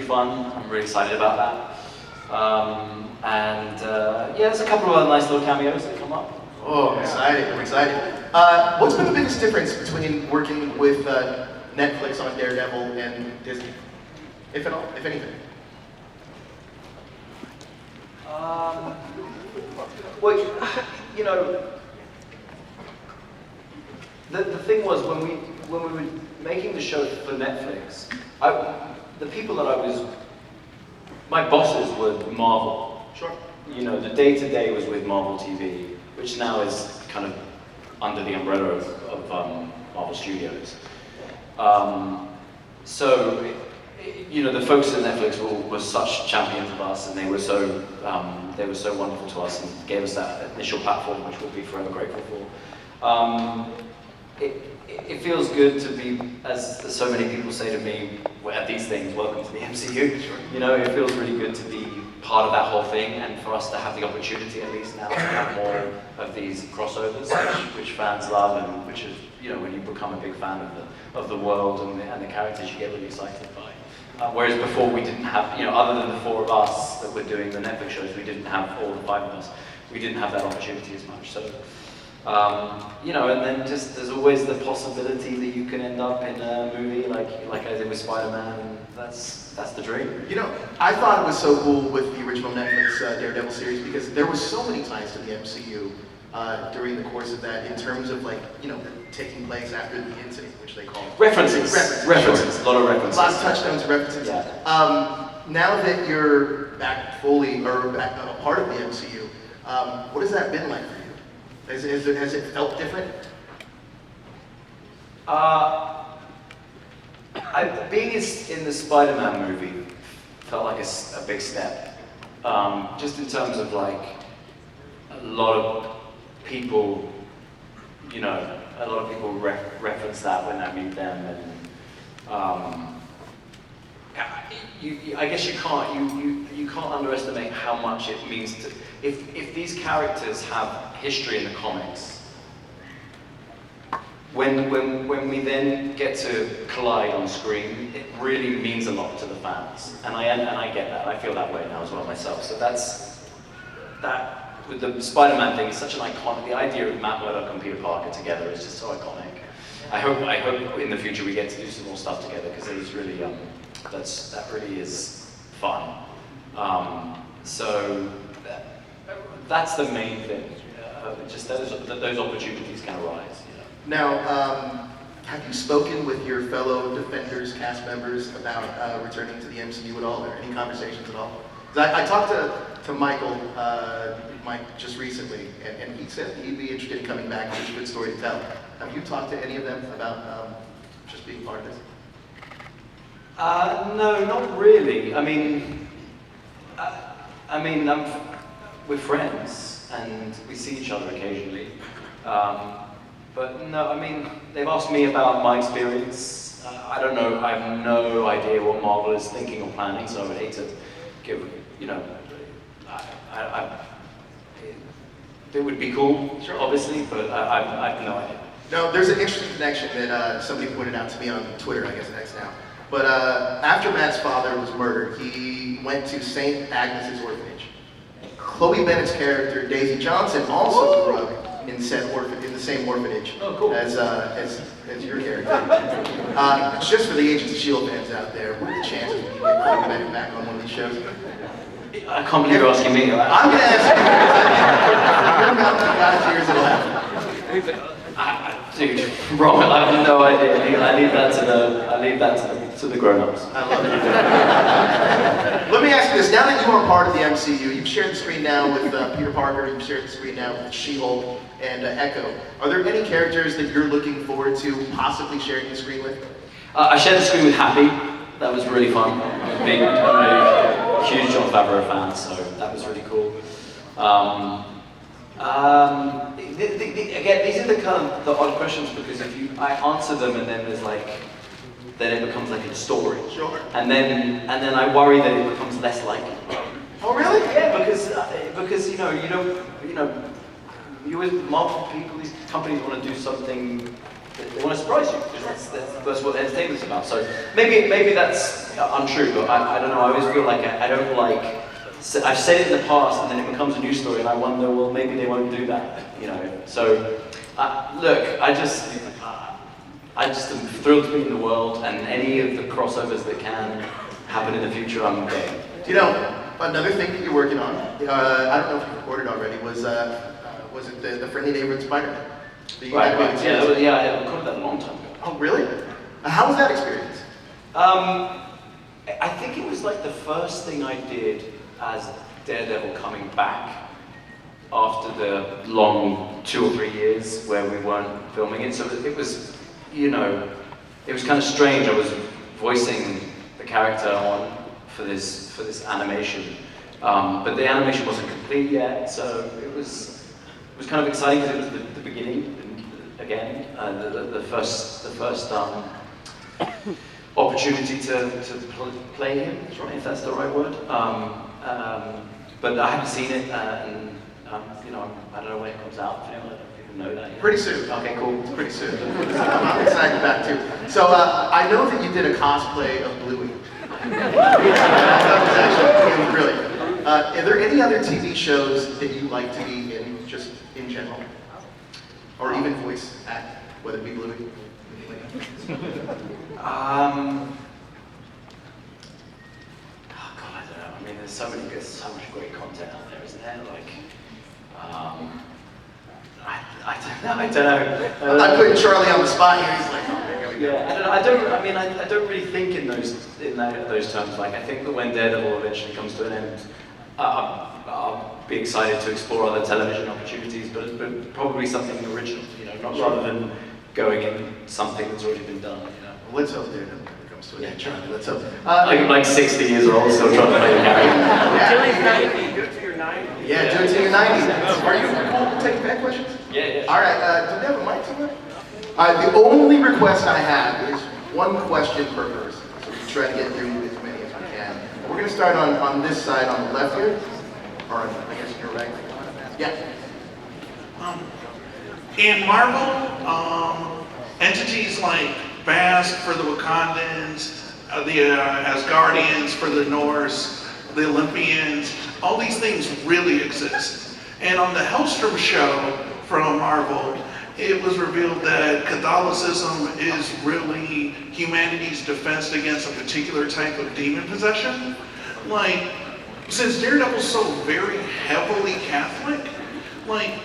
fun. I'm really excited about that. Yeah, there's a couple of other nice little cameos that come up. Oh, I'm excited, I'm excited. What's been the biggest difference between working with Netflix on Daredevil and Disney? If at all, if anything? Well, you know, the thing was when we were making the show for Netflix, the people that my bosses were Marvel. Sure. You know, the day-to-day was with Marvel TV, which now is kind of under the umbrella of Marvel Studios. You know, the folks at Netflix were such champions of us, and they were so wonderful to us and gave us that initial platform, which we'll be forever grateful for. It feels good to be, as so many people say to me at these things, welcome to the MCU. You know, it feels really good to be part of that whole thing, and for us to have the opportunity at least now to have more of these crossovers, which fans love, and which is, you know, when you become a big fan of the world and the characters, you get really excited by. Whereas before we didn't have, you know, other than the 4 of us that were doing the Netflix shows, we didn't have all the 5 of us. We didn't have that opportunity as much. So, you know, and then just there's always the possibility that you can end up in a movie like I did with Spider-Man, and that's the dream. You know, I thought it was so cool with the original Netflix Daredevil series because there was so many ties to the MCU during the course of that, in terms of, like, you know, taking place after the incident, which they call references. Sure. A lot of references. Lots of touchdowns and references. Yeah. Now that you're back fully, or back a part of the MCU, what has that been like for you? Has it felt different? Being in the Spider-Man movie felt like a big step. Just in terms of, like, a lot of people, you know, a lot of people reference that when I meet them, and I guess you can't underestimate how much it means to, if these characters have history in the comics, when we then get to collide on screen, it really means a lot to the fans, and I get that. I feel that way now as well myself. So that with the Spider-Man thing is such an iconic. The idea of Matt Murdock and Peter Parker together is just so iconic. I hope in the future we get to do some more stuff together, because it is really that really is fun. So that's the main thing. Just those opportunities can arise. You know? Now, have you spoken with your fellow Defenders cast members about returning to the MCU at all, or any conversations at all? I talked to Mike just recently, and he said he'd be interested in coming back. It's a good story to tell. Have you talked to any of them about just being part of this? No, not really. I mean, we're friends and we see each other occasionally. But no, I mean, they've asked me about my experience. I don't know. I have no idea what Marvel is thinking or planning, so I would hate to give, you know, it would be cool, sure, obviously, but I have no idea. No, there's an interesting connection that somebody pointed out to me on Twitter, I guess X now. But after Matt's father was murdered, he went to St. Agnes's orphanage. Chloe Bennett's character, Daisy Johnson, also grew up in the same orphanage as your character. Just for the Agents of S.H.I.E.L.D. fans out there, what are the chances we can get Chloe Bennett back on one of these shows? I can't believe you're asking me. I'm going to ask you. You're about 5 years it'll happen. Dude, wrong. I have no idea. I leave that to the grown-ups. I love it. Let me ask you this: now that you are part of the MCU, you've shared the screen now with Peter Parker, you've shared the screen now with She-Hulk and Echo. Are there any characters that you're looking forward to possibly sharing the screen with? I shared the screen with Happy. That was really fun. I'm a huge Jon Favreau fan, so that was really cool. Again, these are the kind of the odd questions, because I answer them and then there's like, then it becomes like a story. Sure. And then I worry that it becomes less likely. Oh really? Yeah, because you with Marvel people, these companies want to do something they want to surprise you, because that's what entertainment's about. So maybe that's untrue, but I don't know. I always feel like I don't like. I've said it in the past, and then it becomes a news story, and I wonder, well, maybe they won't do that, you know. So look, I just am thrilled to be in the world, and any of the crossovers that can happen in the future, I'm game. You know, another thing that you're working on, I don't know if you recorded already, was it the Friendly Neighborhood Spider-Man? Right. Yeah, I recorded that a long time ago. Oh, really? How was that experience? I think it was like the first thing I did as Daredevil coming back after the long 2 or 3 years where we weren't filming it. So it was, you know, it was kind of strange. I was voicing the character for this animation, but the animation wasn't complete yet. So it was kind of exciting because it was the beginning again, the first opportunity to play him, if that's the right word. But I haven't seen it, and you know, I don't know when it comes out. I don't even know that yet. Pretty soon. Okay, cool. Pretty soon. I'm excited about it too. So I know that you did a cosplay of Bluey. That was actually really brilliant. Are there any other TV shows that you like to be in, just in general, or even voice act, whether it be Bluey? Oh God, I don't know. I mean, there's so much great content out there, isn't there? Like, I don't know. I'm putting Charlie on the spot here. He's like, oh, here we go. Yeah, I don't really think in those terms. Like, I think that when Daredevil eventually comes to an end, I'll be excited to explore other television opportunities, but probably something original. You know, not rather than going in something that's already been done. You know. Well, let's hope Daredevil comes to an end, Charlie. Let's hope. I'm like 60 years old, still trying to play the character. Do it to your 90. Yeah, do it till you're 90. Are you cool to take fan questions? Yeah. All right, do we have a mic somewhere? The only request I have is one question per person. So we try to get through as many as we can. We're going to start on this side on the left here. Or I guess your right. Yeah. In Marvel, entities like Bast for the Wakandans, the Asgardians for the Norse, the Olympians, all these things really exist. And on the Hellstrom show from Marvel, it was revealed that Catholicism is really humanity's defense against a particular type of demon possession. Like, since Daredevil's so very heavily Catholic, like,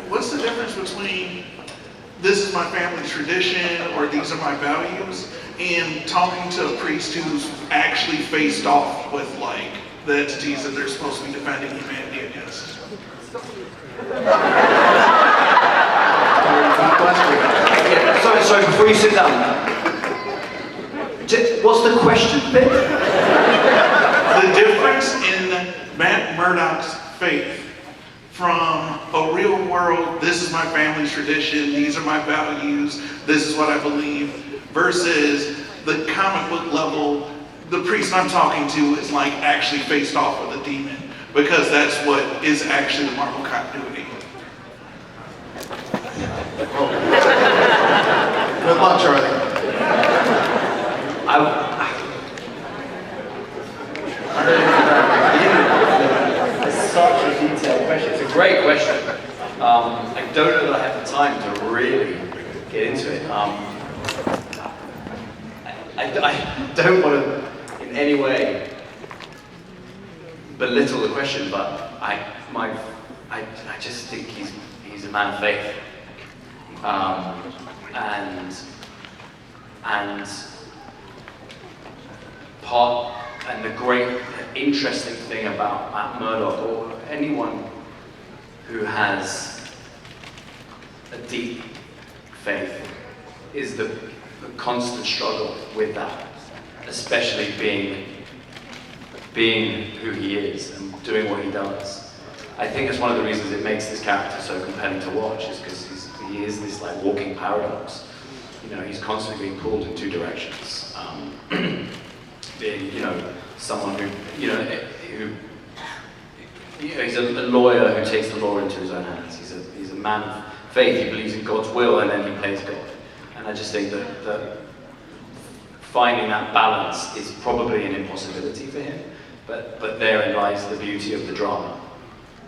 what's the difference between this is my family tradition or these are my values and talking to a priest who's actually faced off with, like, the entities that they're supposed to be defending humanity against? Yeah, sorry, before you sit down, what's the question, Ben? The difference in Matt Murdock's faith from a real world, this is my family's tradition, these are my values, this is what I believe, versus the comic book level, the priest I'm talking to is like actually faced off with a demon, because that's what is actually the Marvel continuity. Good luck, Charlie. It's such a detailed question. It's a great question. I don't know that I have the time to really get into it. I don't want to in any way belittle the question, but I just think he's a man of faith, and the great interesting thing about Matt Murdock, or anyone who has a deep faith, is the constant struggle with that, especially being who he is and doing what he does. I think that's one of the reasons it makes this character so compelling to watch, is because he is this like walking paradox. You know, he's constantly being pulled in two directions. Being, you know, someone who he's a lawyer who takes the law into his own hands. He's a man of faith. He believes in God's will, and then he plays God. And I just think that finding that balance is probably an impossibility for him, but therein lies the beauty of the drama.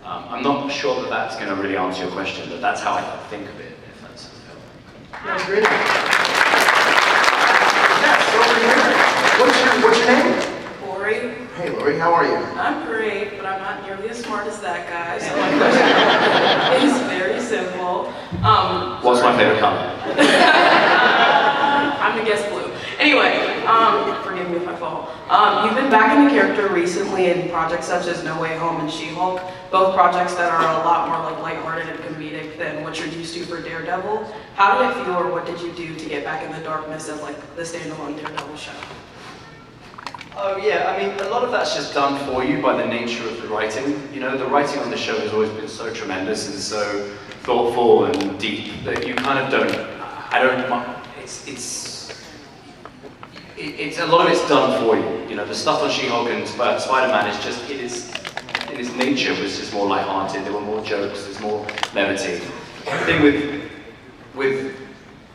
I'm not sure that that's going to really answer your question, but that's how I think of it, if that's That's great. Yes, over here. What's your name? Lori, Hey, Lori, how are you? I'm great, but I'm not nearly as smart as that guy, so my question is very simple. What's my favorite color? I'm gonna guess blue. Anyway, forgive me if I fall. You've been back in the character recently in projects such as No Way Home and She-Hulk, both projects that are a lot more like lighthearted and comedic than what you're used to for Daredevil. How did it feel, or what did you do to get back in the darkness of like the standalone Daredevil show? Oh yeah, I mean, a lot of that's just done for you by the nature of the writing. You know, the writing on the show has always been so tremendous and so thoughtful and deep that you kind of it's a lot of it's done for you. You know, the stuff on She-Hulk and Spider-Man is just, in its nature was just more lighthearted. There were more jokes, there's more levity. The thing with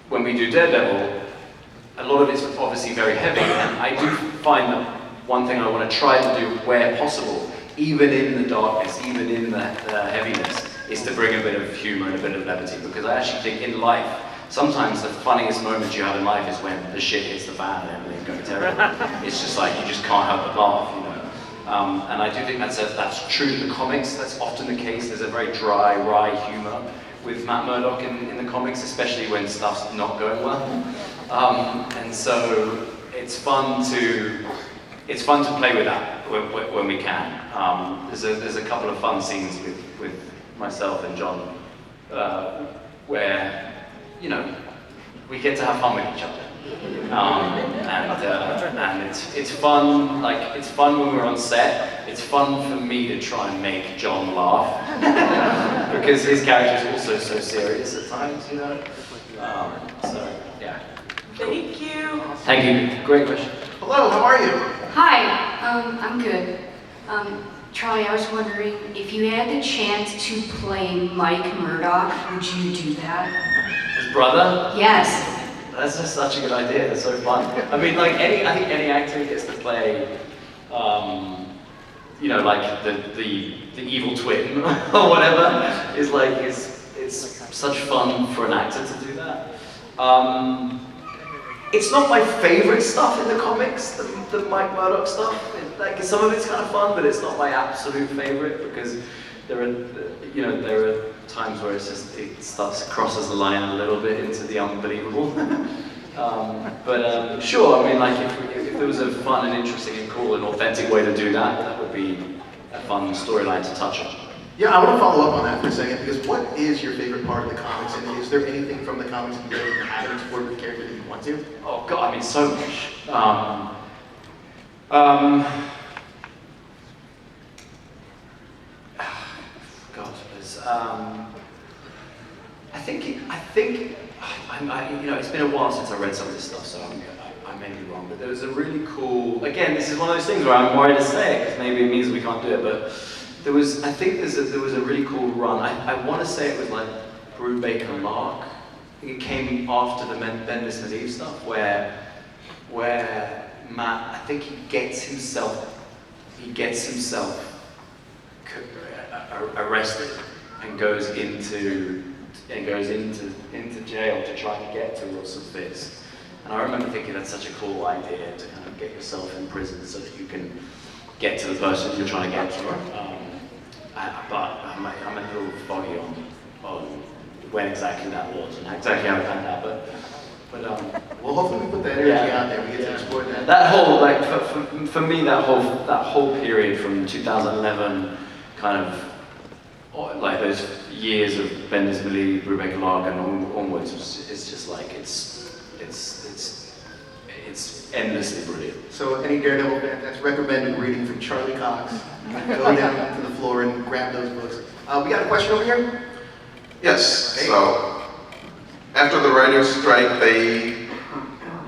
when we do Daredevil, a lot of it's obviously very heavy, and I do find that one thing I want to try to do where possible, even in the darkness, even in the heaviness, is to bring a bit of humor and a bit of levity, because I actually think in life, sometimes the funniest moments you have in life is when the shit hits the fan and everything goes terrible. It's just like, you just can't help but laugh, you know. And I do think that's true to the comics. That's often the case. There's a very dry, wry humor with Matt Murdock in the comics, especially when stuff's not going well. And so it's fun to play with that when we can. There's a couple of fun scenes with myself and John where, you know, we get to have fun with each other. And it's fun, like, it's fun when we're on set. It's fun for me to try and make John laugh because his character is also so serious at times, you know. So yeah. Thank you. Thank you. Great question. Hello, how are you? Hi, I'm good. Charlie, I was wondering, if you had the chance to play Mike Murdock, would you do that? His brother? Yes. That's just such a good idea. That's so fun. I mean, like I think any actor who gets to play, you know, like the evil twin or whatever is like it's such fun for an actor to do that. It's not my favorite stuff in the comics, the Mike Murdock stuff. Like some of it's kind of fun, but it's not my absolute favorite because there are times where it crosses the line a little bit into the unbelievable. But sure, I mean, like if there was a fun and interesting and cool and authentic way to do that, that would be a fun storyline to touch on. Yeah, I want to follow up on that for a second, because what is your favorite part of the comics, and is there anything from the comics that you haven't explored with the character that you want to? Oh God, I mean, so much. God, there's, you know, it's been a while since I read some of this stuff, so I may be wrong, but there was a really cool, again, this is one of those things where I'm worried to say it, because maybe it means we can't do it, but there was a really cool run. I want to say it was like Brubaker Lark. I think it came after the Bendis Medivh stuff, where Matt, I think he gets himself arrested and goes into jail to try and get to Russell Fitz. And I remember thinking that's such a cool idea to kind of get yourself in prison so that you can get to the person you're trying to get to. But I'm a little foggy on when exactly that was and exactly how it panned out. But Well, hopefully we put that energy out there. We get to explore that. that whole, like, for me, that whole period from 2011, kind of like those years of Bendis Medivh, Brubaker Lark, and onwards, is just like it's endlessly brilliant. So any Daredevil fan, that's recommended reading from Charlie Cox. Go down to the floor and grab those books. We got a question over here? Yes, Okay. so after the writer's strike, they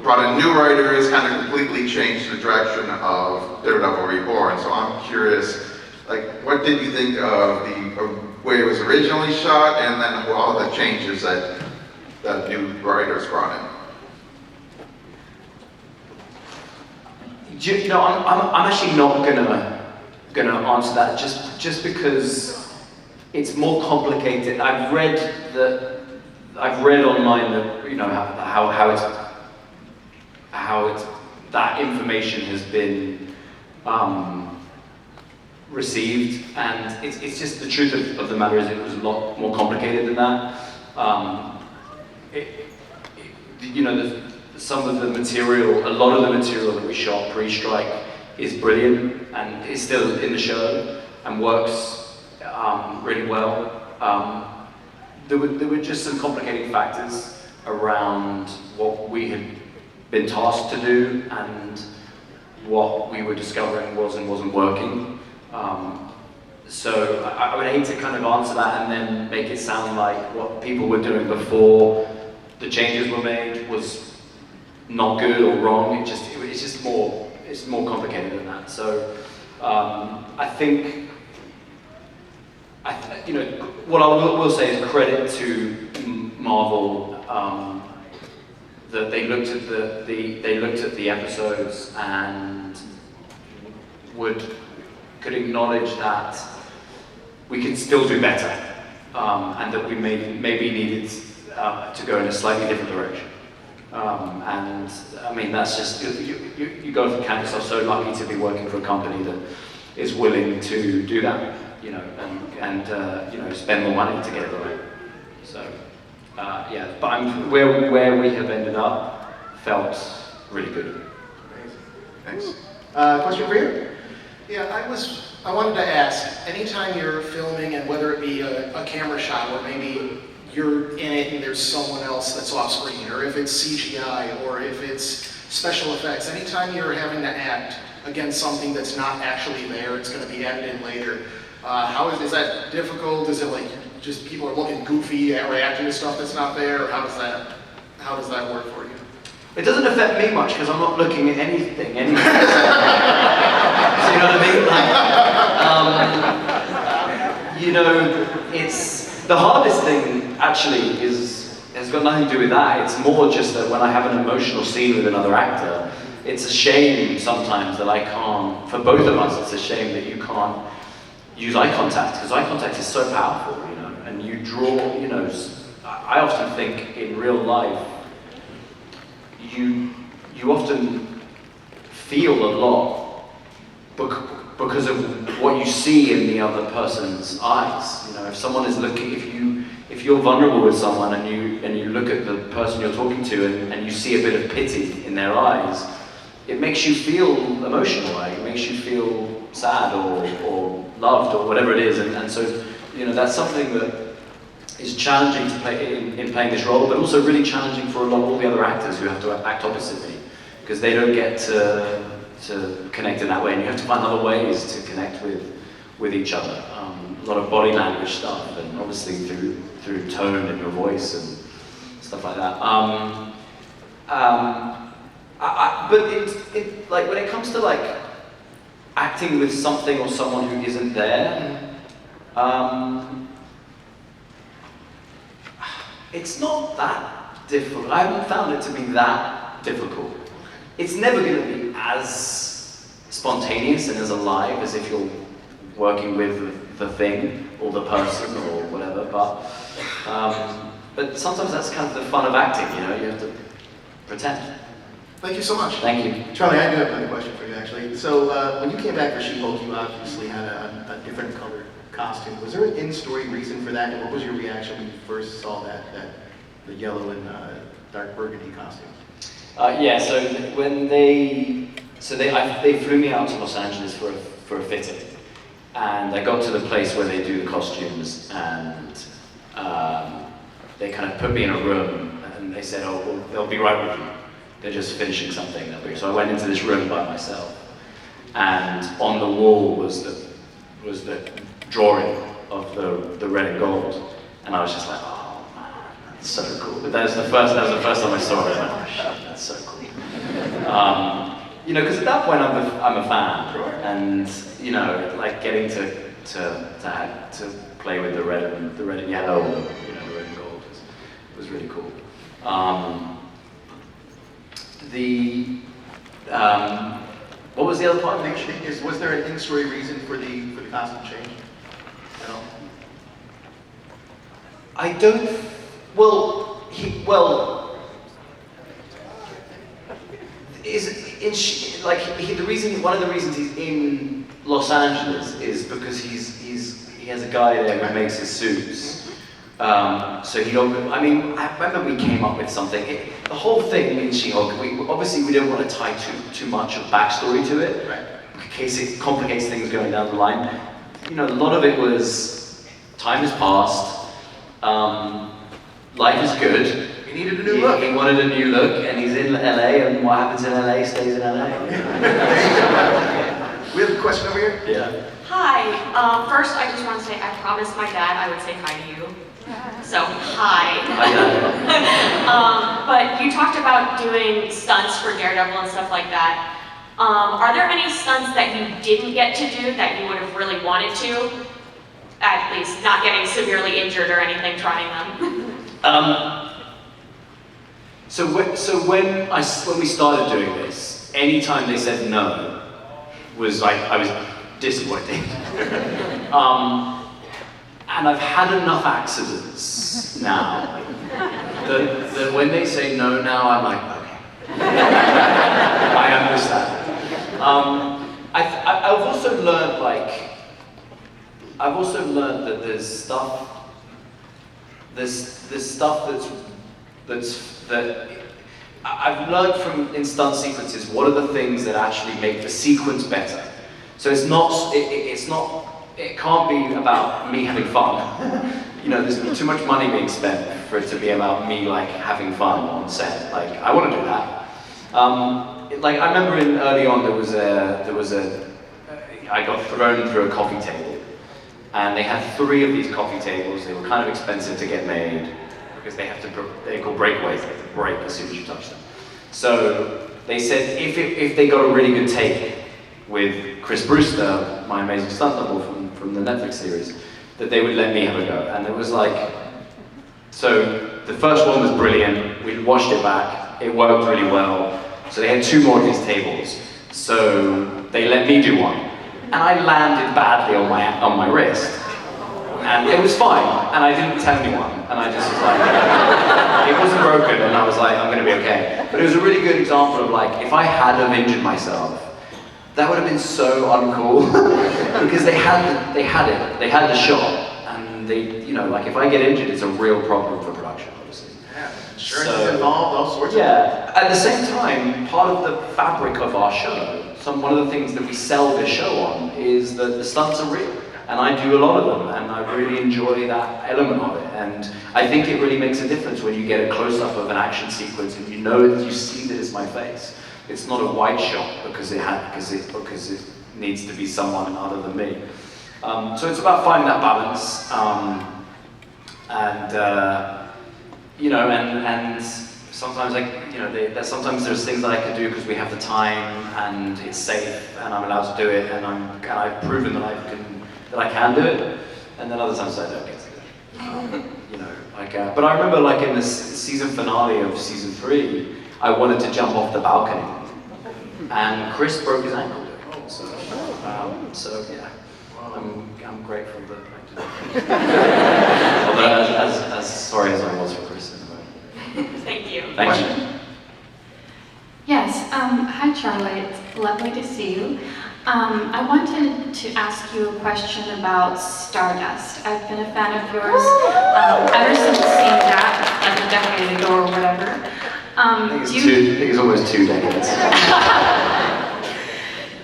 brought in new writers, kind of completely changed the direction of Daredevil Reborn. So I'm curious, like, what did you think of the way it was originally shot, and then all the changes that the new writers brought in? You know, I'm actually not gonna answer that just because it's more complicated. I've read online that, you know, how it's that information has been received, and it's just the truth of the matter is it was a lot more complicated than that. You know, some of the material, a lot of the material that we shot pre-strike is brilliant and is still in the show and works really well. There were just some complicating factors around what we had been tasked to do and what we were discovering was and wasn't working. So I would hate to kind of answer that and then make it sound like what people were doing before the changes were made was not good or wrong. It's more complicated than that. So I think you know, what I will say is credit to Marvel that they looked at the episodes and could acknowledge that we could still do better, and that we maybe needed to go in a slightly different direction. And I mean, that's just, you got to count yourself so lucky to be working for a company that is willing to do that, you know, and you know, spend more money to get it right. So yeah, but where we have ended up felt really good. Amazing. Thanks. Question for you? Yeah, I wanted to ask, anytime you're filming, and whether it be a camera shot where maybe you're in it and there's someone else that's off screen, or if it's CGI, or if it's special effects, anytime you're having to act against something that's not actually there, it's going to be added in later. Is that difficult? Is it like just people are looking goofy at reacting to stuff that's not there, or how does that work for you? It doesn't affect me much because I'm not looking at anything anyway. So you know what I mean? Like, you know, it's the hardest thing actually has got nothing to do with that. It's more just that when I have an emotional scene with another actor, it's a shame sometimes that I can't. For both of us, it's a shame that you can't use eye contact, because eye contact is so powerful, you know. And you draw, you know. I often think in real life, you often feel a lot because of what you see in the other person's eyes. You know, if someone is looking, if you're vulnerable with someone and you look at the person you're talking to and you see a bit of pity in their eyes, it makes you feel emotional, right? It makes you feel sad or loved or whatever it is. And so, you know, that's something that is challenging to play in playing this role, but also really challenging for all the other actors who have to act opposite me, because they don't get to connect in that way, and you have to find other ways to connect with each other. A lot of body language stuff, and obviously through tone in your voice and stuff like that. But it like when it comes to like acting with something or someone who isn't there. It's not that difficult. I haven't found it to be that difficult. It's never going to be as spontaneous and as alive as if you're working with the thing or the person or whatever. But sometimes that's kind of the fun of acting. You know, you have to pretend. Thank you so much. Thank you. Charlie, I do have another question for you, actually. So when you came back for She-Hulk, you obviously had a different colored costume. Was there an in-story reason for that, and what was your reaction when you first saw the yellow and dark burgundy costume? Yeah. So when they flew me out to Los Angeles for a fitting, and I got to the place where they do the costumes, and they kind of put me in a room, and they said, "Oh, well, they'll be right with you. They're just finishing something." So I went into this room by myself, and on the wall was the drawing of the red and gold, and I was just like, "Oh man, that's so cool." But that was the first time I saw it. I was like, "Oh shit, that's so cool." You know, because at that point I'm a fan, and you know, like getting to play with the red and yellow, you know, the red and gold was really cool. What was the other part? Was there an in-story reason for the costume change? No. I don't. Well, the reason, one of the reasons he's in Los Angeles is because he has a guy there who makes his suits. So he, I mean, I remember we came up with something. The whole thing in She-Hulk, obviously we don't want to tie too much of backstory to it, Right. in case it complicates things going down the line. You know, a lot of it was time has passed. Life is good. He needed a new look. He wanted a new look, and he's in LA, and what happens in LA stays in LA. We have a question over here. Yeah. Hi. First, I just want to say I promised my dad I would say hi to you. So, hi. But you talked about doing stunts for Daredevil and stuff like that. Are there any stunts that you didn't get to do that you would have really wanted to? At least not getting severely injured or anything trying them. So when we started doing this, anytime they said no, was like I was disappointed. And I've had enough accidents now that when they say no now, I'm like, okay, I understand. I've also learned that there's stuff that I've learned from in stunt sequences. What are the things that actually make the sequence better? So it can't be about me having fun. You know, there's too much money being spent for it to be about me like having fun on set. Like I want to do that. Like I remember early on there was I got thrown through a coffee table, and they had 3 of these coffee tables. They were kind of expensive to get made because they're called breakaways. They have to break as soon as you touch them. So they said if they got a really good take with Chris Brewster, my amazing stunt double from the Netflix series, that they would let me have a go. And it was like, so the first one was brilliant. We watched it back. It worked really well. So they had 2 more of these tables. So they let me do one. And I landed badly on my wrist. And it was fine, and I didn't tell anyone, and I just was like, it wasn't broken, and I was like, I'm gonna be okay. But it was a really good example of like, if I had have injured myself, that would have been so uncool, because they had the shot, and they, you know, like if I get injured, it's a real problem for production, obviously. Yeah, insurance is involved, all sorts of Yeah, at the same time, part of the fabric of our show, one of the things that we sell this show on, is that the stunts are real. And I do a lot of them, and I really enjoy that element of it. And I think it really makes a difference when you get a close-up of an action sequence and you see that it's my face. It's not a wide shot because it needs to be someone other than me. So it's about finding that balance, you know, and sometimes sometimes there's things that I can do because we have the time and it's safe and I'm allowed to do it, and I've proven that I can do it, and then other times I don't get to do it. You know, like, but I remember like in the season finale of season 3, I wanted to jump off the balcony, and Chris broke his ankle doing it. So yeah, I'm grateful that I did it. Although as sorry as I was for Chris in the moment. Thank you. Thank you. Yes, hi Charlotte, it's lovely to see you. I wanted to ask you a question about Stardust. I've been a fan of yours ever since seeing that, like a decade ago or whatever. I think it's almost 2 decades.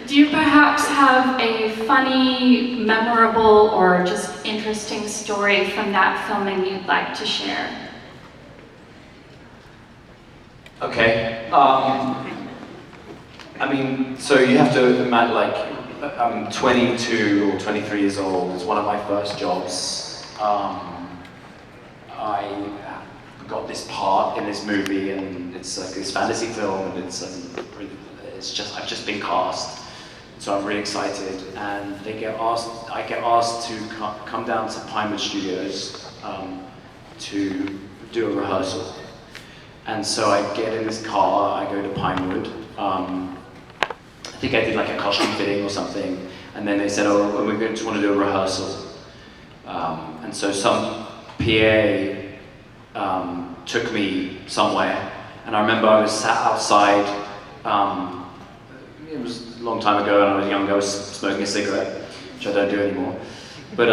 Do you perhaps have a funny, memorable, or just interesting story from that filming you'd like to share? Okay. I mean, so you have to imagine, like, I'm 22 or 23 years old. It's one of my first jobs. I got this part in this movie, and it's like this fantasy film, and I've just been cast. So I'm really excited, and I get asked to come down to Pinewood Studios to do a rehearsal. And so I get in this car, I go to Pinewood, I think I did like a costume fitting or something, and then they said, oh, we just want to do a rehearsal. And so some PA took me somewhere, and I remember I was sat outside, it was a long time ago and I was young, I was smoking a cigarette, which I don't do anymore. But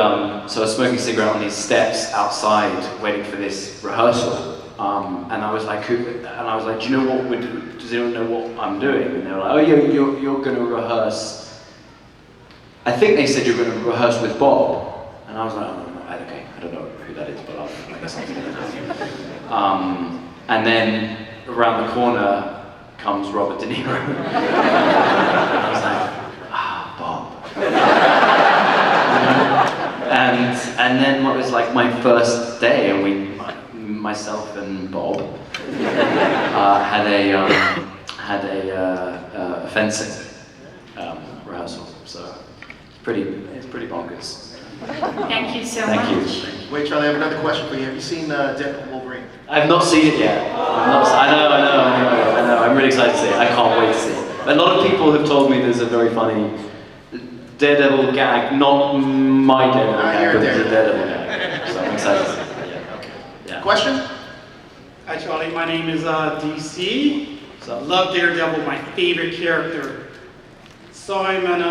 so I was smoking a cigarette on these steps outside, waiting for this rehearsal. And I was like, do you know what we're doing? Does anyone know what I'm doing? And they were like, oh yeah, you're going to rehearse. I think they said you're going to rehearse with Bob. And I was like, oh, okay, I don't know who that is, but I guess I'll do that. And then around the corner comes Robert De Niro. And I was like, Bob. And then what was like my first day, and myself and Bob had a fencing rehearsal. So it's pretty bonkers. Thank you so Thank much. you. Wait, Charlie, I have another question for you. Have you seen Deadpool Wolverine? I've not seen it yet. I know. I'm really excited to see it. I can't wait to see it. A lot of people have told me there's a very funny Daredevil gag, not my Daredevil gag, but there's a Daredevil gag. So I'm excited to see it. Yeah. Question? Hi Charlie, my name is DC. So, Love Daredevil, my favorite character. Saw him in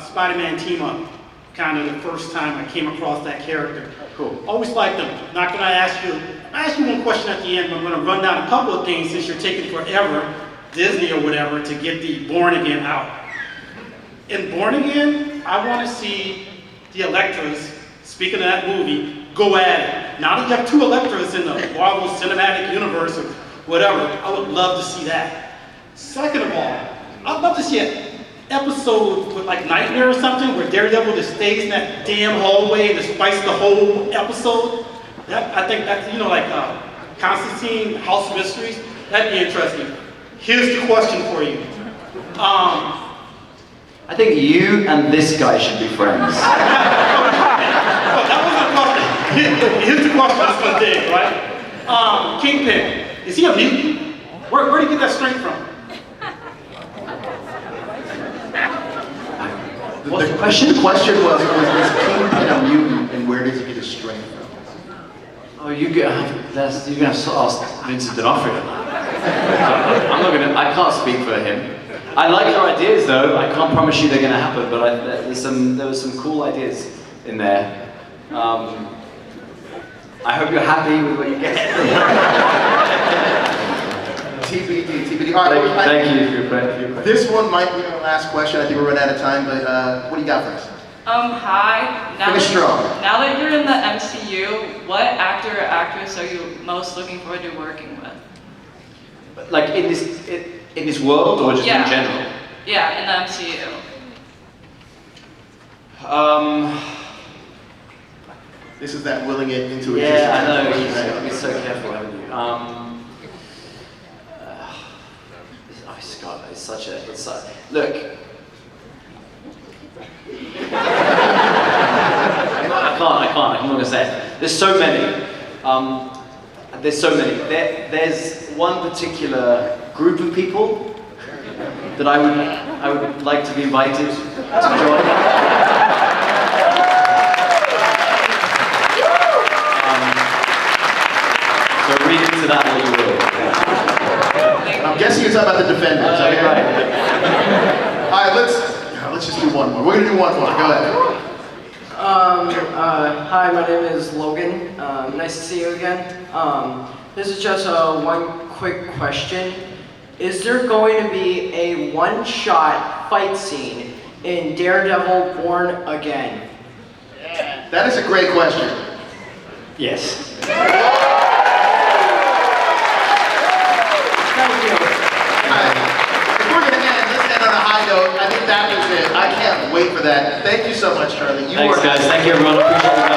Spider-Man Team Up, kind of the first time I came across that character. cool. Always liked him. Not gonna ask you one question at the end, but I'm gonna run down a couple of things since you're taking forever, Disney or whatever, to get the Born Again out. In Born Again, I wanna see the Electras, speaking of that movie, go at it. Now that you have two Electras in the Marvel Cinematic Universe or whatever, I would love to see that. Second of all, I'd love to see an episode with like Nightmare or something where Daredevil just stays in that damn hallway and just fights the whole episode. I think that's, like Constantine, House of Mysteries, that'd be interesting. Here's the question for you. I think you and this guy should be friends. Oh, that wasn't a question. Here's the question I was gonna dig, right? Kingpin, is he a mutant? Where do you get that strength from? What's the question? The question was Kingpin a mutant, and where does he get his strength from? Oh, you're gonna have to ask Vincent D'Onofrio. I can't speak for him. I like your ideas though. I can't promise you they're gonna happen, but there were some cool ideas in there. I hope you're happy with what you get. TBD. All right, Thank you for your question. This one might be my last question. I think we're running out of time, but what do you got for us? Hi. Finish strong. Now that you're in the MCU, what actor or actress are you most looking forward to working with? Like in this world or just in general? Yeah, in the MCU. This is that willing it into existence. Yeah, I know. You've got to be so careful, haven't you? Scott, look. I can't. I'm not gonna say it. There's so many. There's one particular group of people that I would like to be invited to join. So read into that what you will. I'm guessing you're talking about the Defenders. Okay? Right. All right, let's just do one more. We're gonna do one more. Go ahead. Hi, my name is Logan. Nice to see you again. This is just one quick question. Is there going to be a one-shot fight scene in Daredevil Born Again? That is a great question. Yes. If we're gonna end, let's end on a high note. I think that was it. I can't wait for that. Thank you so much, Charlie. Thanks, guys. Thank you, everyone. Appreciate it.